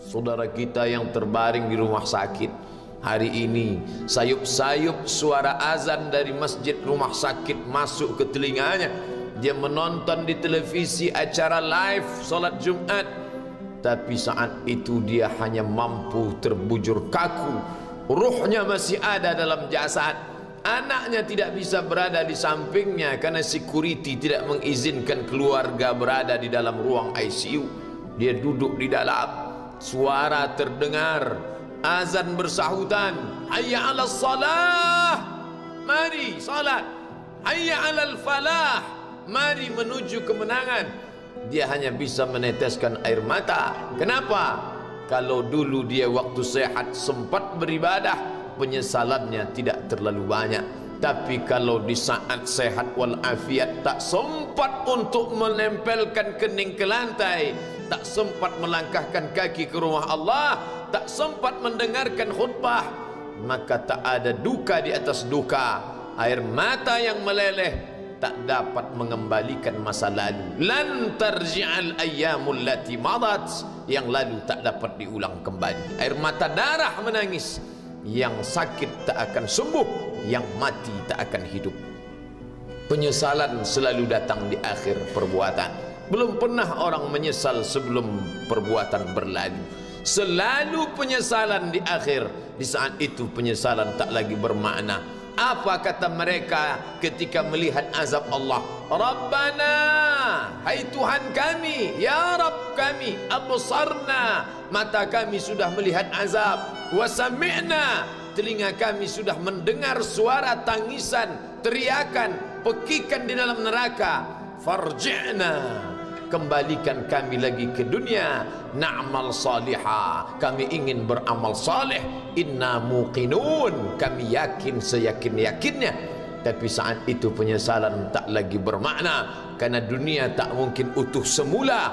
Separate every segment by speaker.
Speaker 1: Saudara kita yang terbaring di rumah sakit hari ini, sayup-sayup suara azan dari masjid rumah sakit masuk ke telinganya. Dia menonton di televisi acara live solat Jumat, tapi saat itu dia hanya mampu terbujur kaku. Ruhnya masih ada dalam jasad. Anaknya tidak bisa berada di sampingnya karena security tidak mengizinkan keluarga berada di dalam ruang ICU. Dia duduk di dalam. Suara terdengar, azan bersahutan, hayya 'alas salah, mari salat, hayya 'alal falah, mari menuju kemenangan. Dia hanya bisa meneteskan air mata. Kenapa? Kalau dulu dia waktu sehat sempat beribadah, penyesalannya tidak terlalu banyak. Tapi kalau di saat sehat walafiat tak sempat untuk menempelkan kening ke lantai, tak sempat melangkahkan kaki ke rumah Allah, tak sempat mendengarkan khutbah, maka tak ada duka di atas duka. Air mata yang meleleh tak dapat mengembalikan masa lalu. Lan tarji'al ayyamul lati madat, yang lalu tak dapat diulang kembali. Air mata darah menangis, yang sakit tak akan sembuh, yang mati tak akan hidup. Penyesalan selalu datang di akhir perbuatan. Belum pernah orang menyesal sebelum perbuatan berlalu. Selalu penyesalan di akhir. Di saat itu penyesalan tak lagi bermakna. Apa kata mereka ketika melihat azab Allah? Rabbana, hai Tuhan kami, ya Rabb kami, absarna, mata kami sudah melihat azab, wa sami'na, telinga kami sudah mendengar suara tangisan, teriakan, pekikan di dalam neraka. Farji'na, kembalikan kami lagi ke dunia, na'mal salihah, kami ingin beramal saleh, inna muqinun, kami yakin seyakin-yakinnya. Tapi saat itu penyesalan tak lagi bermakna, karena dunia tak mungkin utuh semula,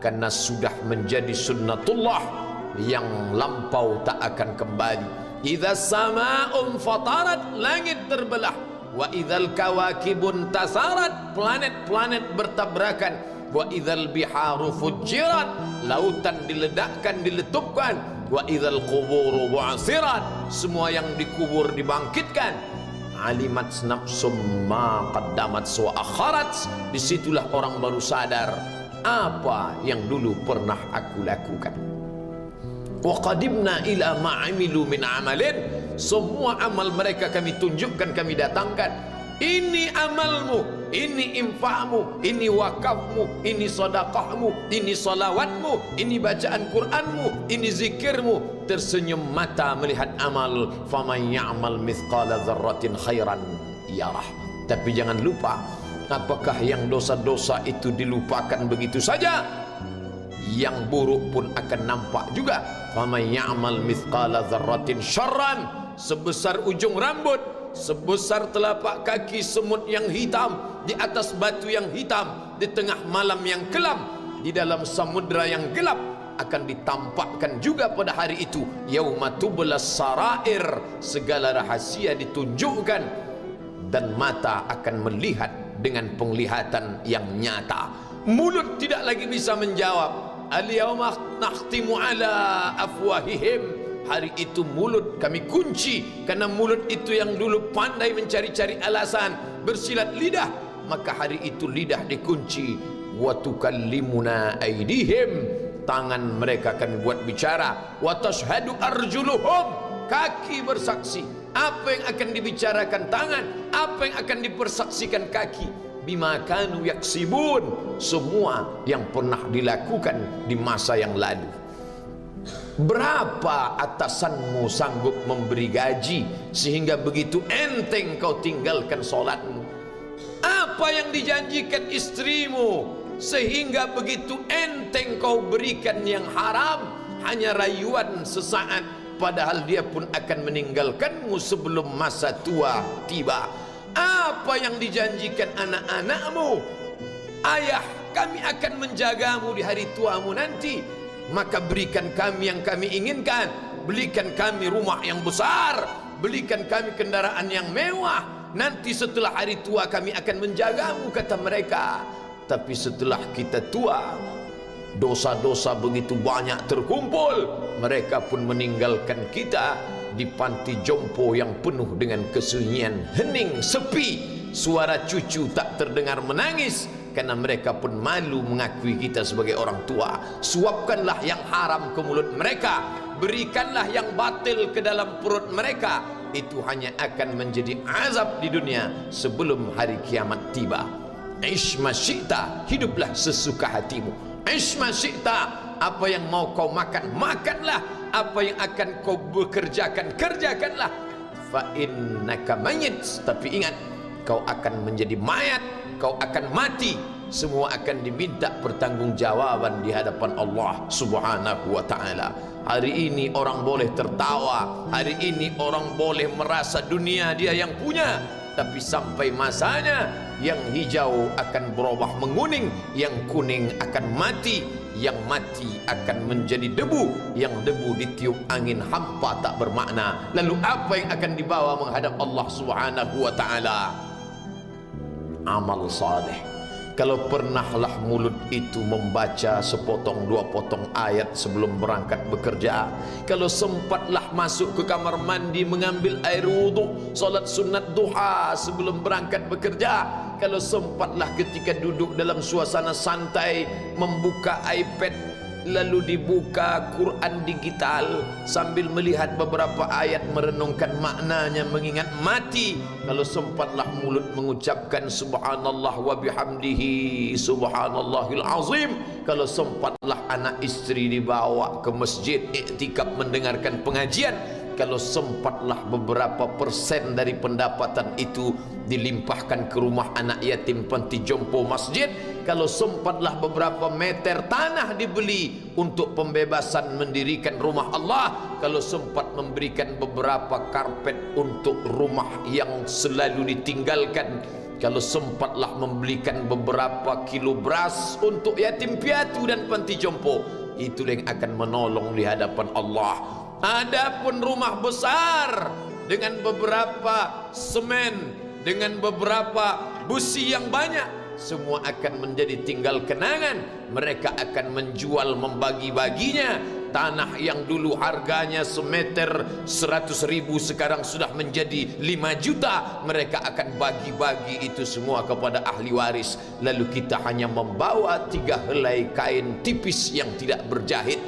Speaker 1: karena sudah menjadi sunnatullah yang lampau tak akan kembali. Idza sama'un fatarat, langit terbelah, wa idzal kawakibun tasarat, planet-planet bertabrakan, wa idzal biharu fujirat, lautan diledakkan, diletupkan, wa idzal quburu bu'asirat, semua yang dikubur dibangkitkan. Alimat nafsum ma qaddamat wa akharat, disitulah orang baru sadar apa yang dulu pernah aku lakukan. Wa qadimna ila ma amilu min amalin, semua amal mereka kami tunjukkan, kami datangkan. Ini amalmu, ini infakmu, ini wakafmu, ini sedekahmu, ini salawatmu, ini bacaan Qur'anmu, ini zikirmu. Tersenyum mata melihat amal. Faman ya'mal mithqala dzarratin khairan yarah. Tapi jangan lupa, apakah yang dosa-dosa itu dilupakan begitu saja? Yang buruk pun akan nampak juga. Faman ya'mal mithqala dzarratin syarran, sebesar ujung rambut, sebesar telapak kaki semut yang hitam, di atas batu yang hitam, di tengah malam yang kelam, di dalam samudra yang gelap, akan ditampakkan juga pada hari itu. Yauma tublas sarair, segala rahasia ditunjukkan, dan mata akan melihat dengan penglihatan yang nyata. Mulut tidak lagi bisa menjawab. Al-yauma nakhtimu ala afwahihim, hari itu mulut kami kunci, karena mulut itu yang dulu pandai mencari-cari alasan, bersilat lidah, maka hari itu lidah dikunci. Wa tukallimuna aydihim, tangan mereka kami buat bicara. Wa tashhadu arjuluhum, kaki bersaksi. Apa yang akan dibicarakan tangan, apa yang akan dipersaksikan kaki? Bima kanu yaksibun, semua yang pernah dilakukan di masa yang lalu. Berapa atasanmu sanggup memberi gaji sehingga begitu enteng kau tinggalkan solatmu? Apa yang dijanjikan istrimu sehingga begitu enteng kau berikan yang haram, hanya rayuan sesaat, padahal dia pun akan meninggalkanmu sebelum masa tua tiba? Apa yang dijanjikan anak-anakmu? Ayah, kami akan menjagamu di hari tuamu nanti, maka berikan kami yang kami inginkan, belikan kami rumah yang besar, belikan kami kendaraan yang mewah, nanti setelah hari tua kami akan menjagamu, kata mereka. Tapi setelah kita tua, dosa-dosa begitu banyak terkumpul, mereka pun meninggalkan kita di panti jompo yang penuh dengan kesunyian, hening, sepi. Suara cucu tak terdengar menangis karena mereka pun malu mengakui kita sebagai orang tua. Suapkanlah yang haram ke mulut mereka, berikanlah yang batil ke dalam perut mereka. Itu hanya akan menjadi azab di dunia sebelum hari kiamat tiba. Ish ma syi'ta, hiduplah sesuka hatimu. Ish ma syi'ta, apa yang mau kau makan, makanlah. Apa yang akan kau bekerjakan, kerjakanlah. Fa innaka mayyit, tapi ingat, kau akan menjadi mayat, kau akan mati. Semua akan diminta pertanggungjawaban di hadapan Allah Subhanahu wa ta'ala. Hari ini orang boleh tertawa, hari ini orang boleh merasa dunia dia yang punya, tapi sampai masanya yang hijau akan berubah menguning, yang kuning akan mati, yang mati akan menjadi debu, yang debu ditiup angin hampa tak bermakna. Lalu apa yang akan dibawa menghadap Allah Subhanahu wa ta'ala? Amal saleh. Kalau pernahlah mulut itu membaca sepotong dua potong ayat sebelum berangkat bekerja, kalau sempatlah masuk ke kamar mandi mengambil air wudhu, solat sunat duha sebelum berangkat bekerja, kalau sempatlah ketika duduk dalam suasana santai membuka iPad, lalu dibuka Quran digital sambil melihat beberapa ayat, merenungkan maknanya, mengingat mati, kalau sempatlah mulut mengucapkan subhanallah wa bihamdihi subhanallahil azim, kalau sempatlah anak istri dibawa ke masjid iktikaf mendengarkan pengajian, kalau sempatlah beberapa persen dari pendapatan itu dilimpahkan ke rumah anak yatim panti jompo masjid, kalau sempatlah beberapa meter tanah dibeli untuk pembebasan mendirikan rumah Allah, kalau sempat memberikan beberapa karpet untuk rumah yang selalu ditinggalkan, kalau sempatlah membelikan beberapa kilo beras untuk yatim piatu dan panti jompo, itu yang akan menolong di hadapan Allah. Adapun rumah besar dengan beberapa semen, dengan beberapa busi yang banyak, semua akan menjadi tinggal kenangan. Mereka akan menjual, membagi-baginya. Tanah yang dulu harganya semeter 100.000 sekarang sudah menjadi 5 juta. Mereka akan bagi-bagi itu semua kepada ahli waris. Lalu kita hanya membawa 3 helai kain tipis yang tidak berjahit,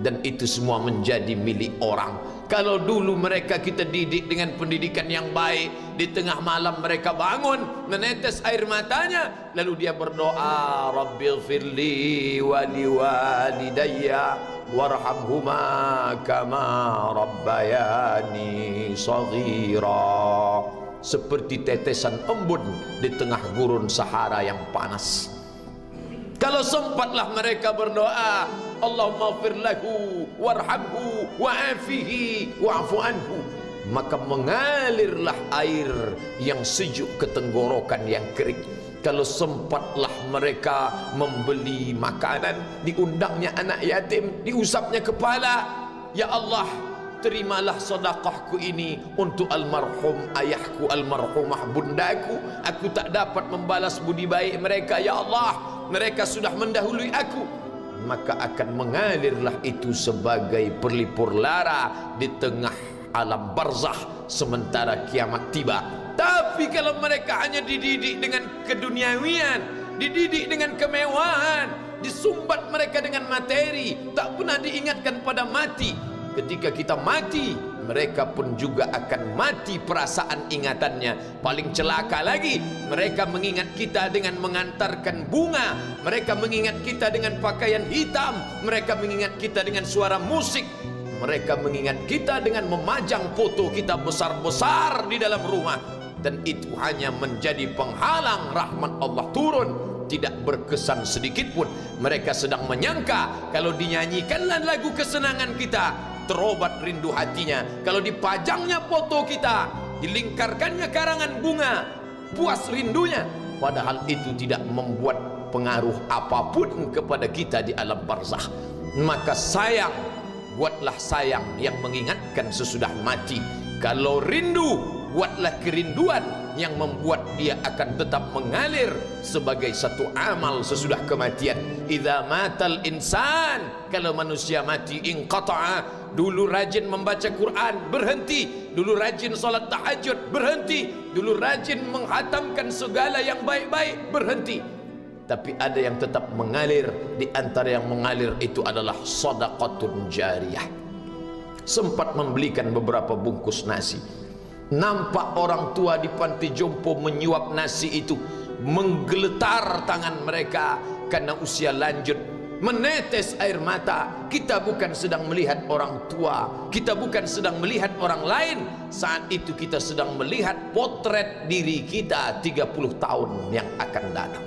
Speaker 1: dan itu semua menjadi milik orang. Kalau dulu mereka kita didik dengan pendidikan yang baik, di tengah malam mereka bangun menetes air matanya, lalu dia berdoa, Rabbighfirli wa liwalidayya warhamhuma kama rabbayani shaghira, seperti tetesan embun di tengah gurun Sahara yang panas. Kalau sempatlah mereka berdoa, Allahumma ighfir lahu warhamhu wa'afihi wa'fu anhu, maka mengalirlah air yang sejuk ke tenggorokan yang kering. Kalau sempatlah mereka membeli makanan, diundangnya anak yatim, diusapnya kepala, ya Allah, terimalah sedekahku ini untuk almarhum ayahku, almarhumah bundaku. Aku tak dapat membalas budi baik mereka, ya Allah, mereka sudah mendahului aku. Maka akan mengalirlah itu sebagai perlipur lara di tengah alam barzakh sementara kiamat tiba. Tapi kalau mereka hanya dididik dengan keduniawian, dididik dengan kemewahan, disumbat mereka dengan materi, tak pernah diingatkan pada mati. Ketika kita mati, mereka pun juga akan mati perasaan ingatannya. Paling celaka lagi, mereka mengingat kita dengan mengantarkan bunga, mereka mengingat kita dengan pakaian hitam, mereka mengingat kita dengan suara musik, mereka mengingat kita dengan memajang foto kita besar-besar di dalam rumah. Dan itu hanya menjadi penghalang rahmat Allah turun, tidak berkesan sedikit pun. Mereka sedang menyangka kalau dinyanyikanlah lagu kesenangan kita, terobat rindu hatinya. Kalau dipajangnya foto kita, dilingkarkannya karangan bunga, puas rindunya. Padahal itu tidak membuat pengaruh apapun kepada kita di alam barzakh. Maka sayang, buatlah sayang yang mengingatkan sesudah mati. Kalau rindu, buatlah kerinduan yang membuat ia akan tetap mengalir sebagai satu amal sesudah kematian. Idza matal insan, kalau manusia mati, inqata'a, dulu rajin membaca Quran berhenti, dulu rajin salat tahajud berhenti, dulu rajin menghatamkan segala yang baik-baik berhenti. Tapi ada yang tetap mengalir. Di antara yang mengalir itu adalah shadaqatun jariyah. Sempat membelikan beberapa bungkus nasi, nampak orang tua di panti jompo menyuap nasi itu, menggeletar tangan mereka karena usia lanjut, menetes air mata. Kita bukan sedang melihat orang tua, kita bukan sedang melihat orang lain. Saat itu kita sedang melihat potret diri kita 30 tahun yang akan datang.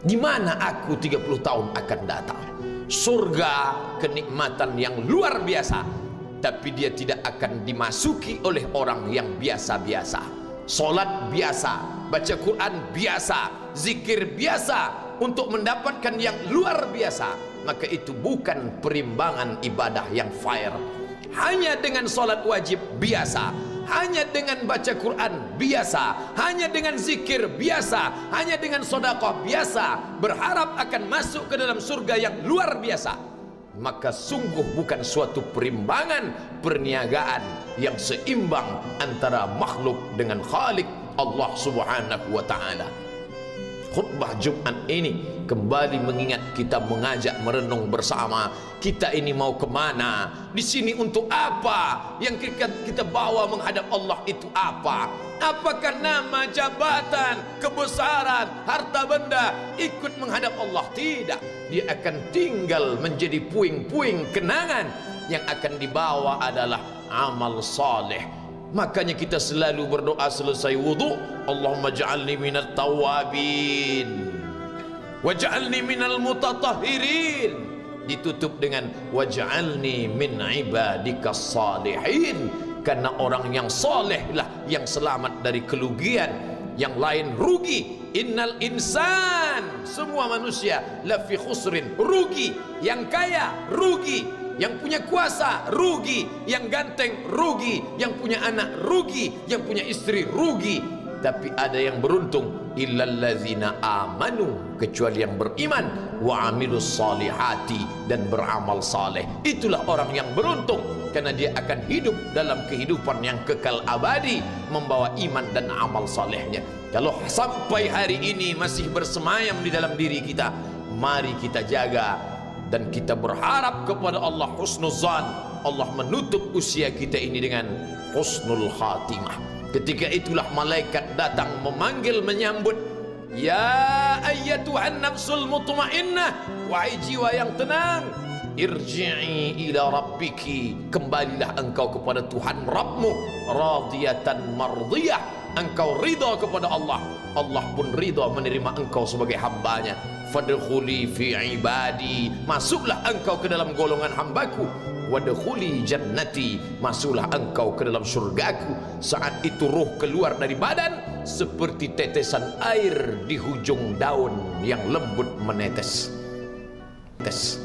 Speaker 1: Di mana aku 30 tahun akan datang? Surga, kenikmatan yang luar biasa, tapi dia tidak akan dimasuki oleh orang yang biasa-biasa. Solat biasa, baca Quran biasa, zikir biasa, untuk mendapatkan yang luar biasa, maka itu bukan perimbangan ibadah yang fair. Hanya dengan solat wajib biasa, hanya dengan baca Quran biasa, hanya dengan zikir biasa, hanya dengan sedekah biasa, berharap akan masuk ke dalam surga yang luar biasa, maka sungguh bukan suatu perimbangan perniagaan yang seimbang antara makhluk dengan Khalik Allah Subhanahu wa taala. Khutbah Jumat ini kembali mengingat kita, mengajak merenung bersama. Kita ini mau kemana? Di sini untuk apa? Yang kita bawa menghadap Allah itu apa? Apakah nama, jabatan, kebesaran, harta benda ikut menghadap Allah? Tidak. Dia akan tinggal menjadi puing-puing kenangan. Yang akan dibawa adalah amal saleh. Makanya kita selalu berdoa selesai wudu, Allahumma ja'alni minat tawabin waj'alni minal mutatahhirin, ditutup dengan waj'alni min ibadikas salihin. Karena orang yang soleh lah yang selamat dari kerugian, yang lain rugi. Innal insan, semua manusia lafi khusrin, rugi. Yang kaya rugi, yang punya kuasa rugi, yang ganteng rugi, yang punya anak rugi, yang punya istri rugi. Tapi ada yang beruntung, illallazina amanu, kecuali yang beriman, wa amilus salihati, dan beramal saleh. Itulah orang yang beruntung, karena dia akan hidup dalam kehidupan yang kekal abadi, membawa iman dan amal salehnya. Kalau sampai hari ini masih bersemayam di dalam diri kita, mari kita jaga. Dan kita berharap kepada Allah husnuzan, Allah menutup usia kita ini dengan husnul khatimah. Ketika itulah malaikat datang memanggil, menyambut, ya ayyatuhan nafsul mutmainnah, wahai jiwa yang tenang, irji'i ila rabbiki, kembalilah engkau kepada Tuhan Rabbmu, radiyatan mardiyah, engkau ridha kepada Allah, Allah pun ridha menerima engkau sebagai hambanya. Fadkhuli fi ibadi, masuklah engkau ke dalam golongan hambaku. Wadkhuli jannati, masuklah engkau ke dalam surgaku. Saat itu ruh keluar dari badan seperti tetesan air di hujung daun yang lembut menetes. Tes.